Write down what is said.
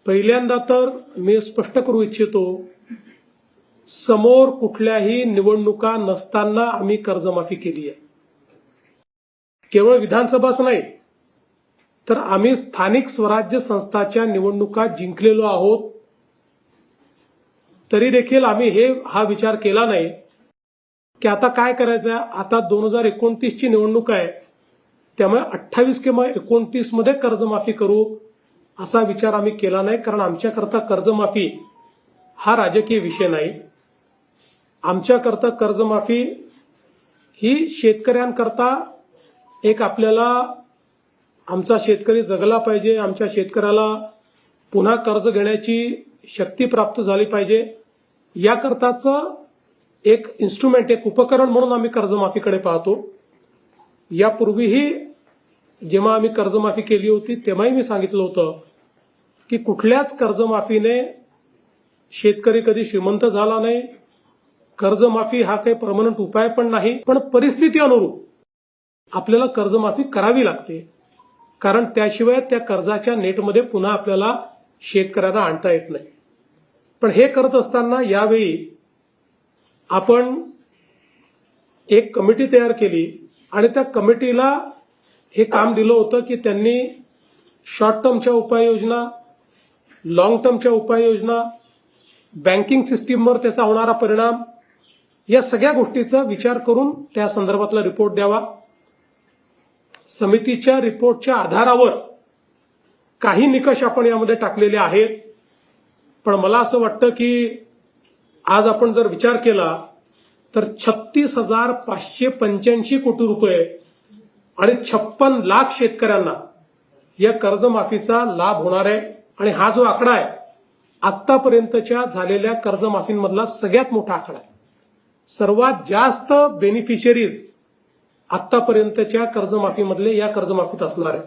पहिल्यांदा तर मी स्पष्ट करू इच्छितो, समोर कुठल्याही निवडणुका नसताना आम्ही कर्जमाफी केली आहे. केवळ विधानसभाच नाही, तर आम्ही स्थानिक स्वराज्य संस्थाच्या निवडणुका जिंकलेलो आहोत. तरी देखील आम्ही हा विचार केला नाही की आता काय करायचं आहे. आता 2029 ची निवडणूक आहे, त्यामुळे 28 किंवा 29 मध्ये कर्जमाफी करू असा विचार आम्ही केला नाही. कारण आमच्याकरता कर्जमाफी हा राजकीय विषय नाही. आमच्याकरता कर्जमाफी ही शेतकऱ्यांकरता एक आपल्याला आमचा शेतकरी जगला पाहिजे, आमच्या शेतकऱ्याला पुन्हा कर्ज घेण्याची शक्ती प्राप्त झाली पाहिजे, याकरताचं एक इन्स्ट्रुमेंट, एक उपकरण म्हणून आम्ही कर्जमाफीकडे पाहतो. यापूर्वीही जेव्हा आम्ही कर्जमाफी केली होती तेव्हाही मी सांगितलं होतं की कुठल्याच कर्जमाफीने शेतकरी कधी श्रीमंत झाला नाही. कर्जमाफी हा काही परमनंट उपाय पण नाही, पण परिस्थिती अनुरूप आपल्याला कर्जमाफी करावी लागते. कारण त्याशिवाय त्या कर्जाच्या नेटमध्ये पुन्हा आपल्याला शेतकऱ्यांना आणता येत नाही. पण हे करत असताना यावेळी आपण एक कमिटी तयार केली आणि त्या कमिटीला हे काम दिलं होतं की त्यांनी शॉर्ट टर्मच्या उपाययोजना, लॉंग टर्मच्या उपाययोजना, बँकिंग सिस्टीमवर त्याचा होणारा परिणाम, या सगळ्या गोष्टीचा विचार करून त्या संदर्भातला रिपोर्ट द्यावा. समितीच्या रिपोर्टच्या आधारावर काही निकष आपण यामध्ये टाकलेले आहेत. पण मला असं वाटतं की आज आपण जर विचार केला तर 36,585 कोटी रुपये आणि 56 लाख शेतकऱ्यांना या कर्जमाफीचा लाभ होणार आहे. आणि हा जो आकडा आहे आतापर्यंतच्या झालेल्या कर्जमाफींमधला सगळ्यात मोठा आकडा आहे. सर्वात जास्त बेनिफिशियरीज आतापर्यंतच्या कर्जमाफीमधले या कर्जमाफीत असणार आहे.